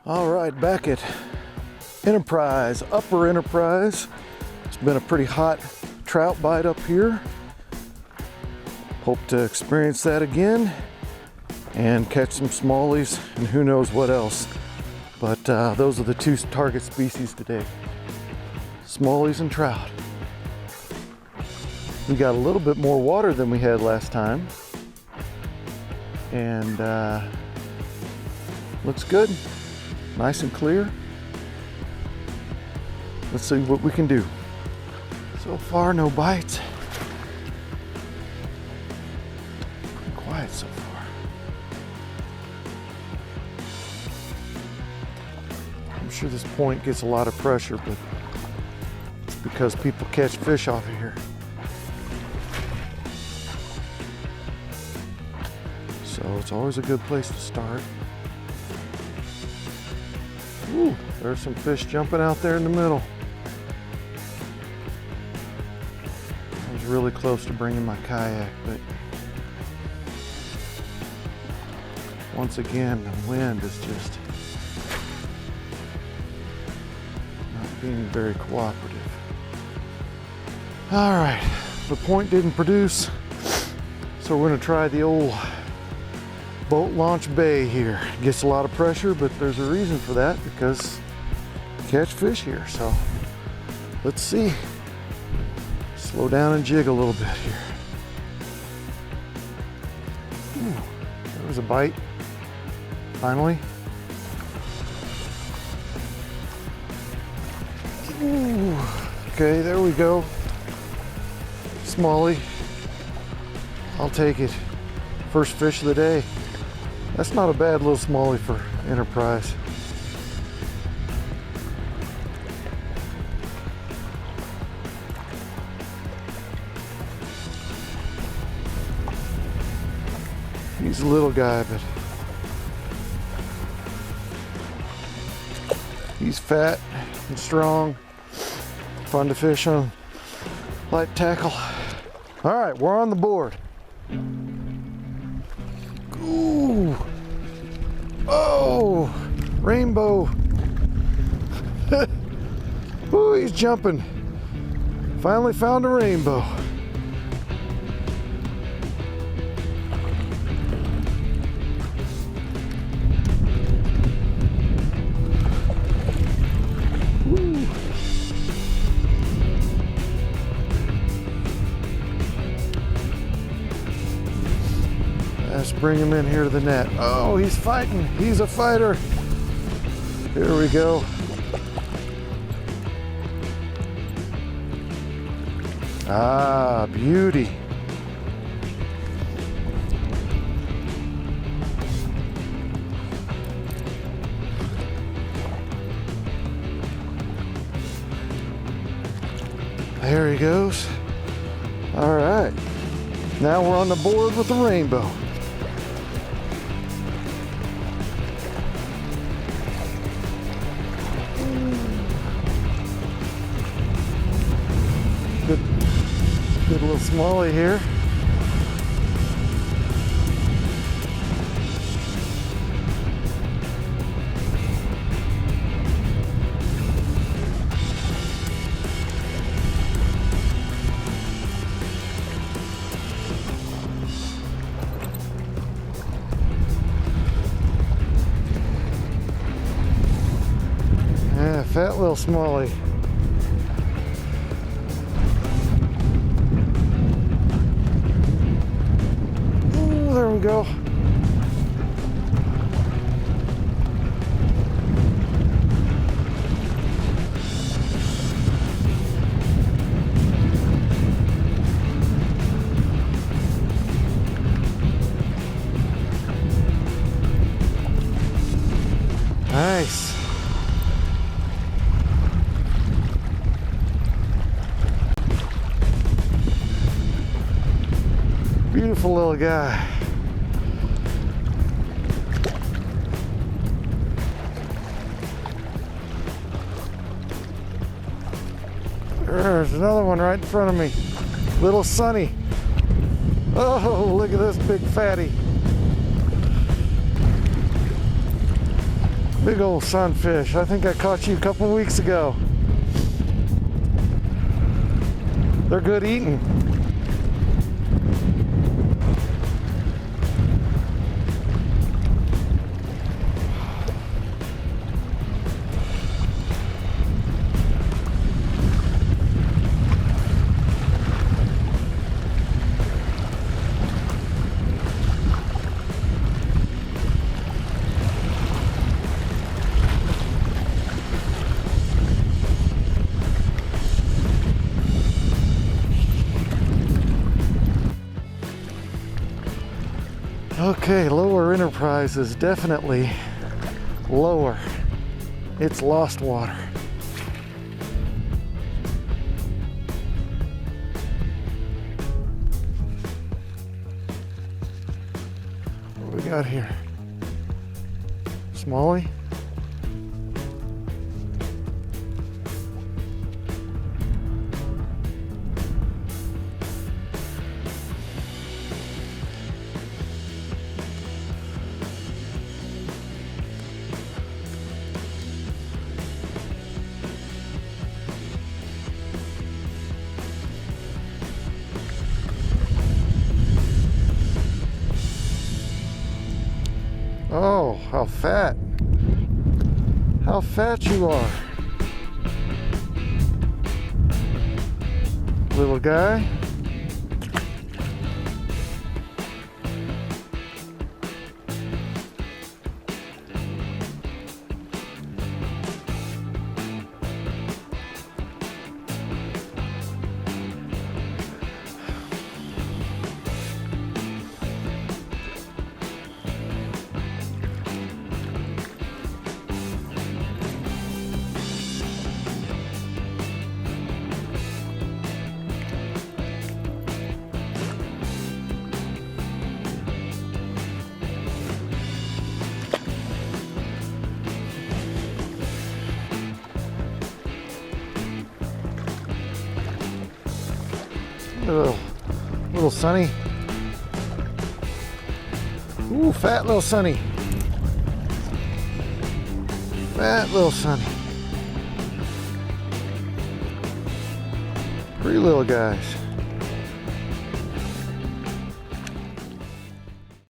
All right, back at Enterprise, Upper Enterprise. It's been a pretty hot trout bite up here. Hope to experience that again and catch some smallies and who knows what else. But those are the two target species today, smallies and trout. We got a little bit more water than we had last time, and looks good. Nice and clear. Let's see what we can do. So far, no bites. Pretty quiet so far. I'm sure this point gets a lot of pressure, but it's because people catch fish off of here. So it's always a good place to start. Ooh, there's some fish jumping out there in the middle. I was really close to bringing my kayak, but once again, the wind is just not being very cooperative. All right, the point didn't produce, so we're gonna try the old boat launch bay here. Gets a lot of pressure, but there's a reason for that, because you catch fish here. So let's see. Slow down and jig a little bit here. Ooh, there was a bite, finally. Ooh, okay, there we go. Smallie, I'll take it. First fish of the day. That's not a bad little smallie for Enterprise. He's a little guy, but he's fat and strong. Fun to fish on light tackle. All right, we're on the board. Ooh. Oh, rainbow. Ooh, he's jumping. Finally found a rainbow. Ooh. Let's bring him in here to the net. Oh, he's fighting. He's a fighter. Here we go. Ah, beauty. There he goes. All right. Now we're on the board with the rainbow. Good little smallie here. Yeah, fat little smallie. There we go. Nice. Beautiful little guy. There's another one right in front of me. Little Sunny. Oh, look at this big fatty. Big old sunfish. I think I caught you a couple weeks ago. They're good eating. Okay, lower Enterprise is definitely lower. It's lost water. What do we got here? Smallie? Oh, how fat. How fat you are. Little guy. Little Sunny. Ooh, fat little Sunny. Fat little Sunny. 3 little guys.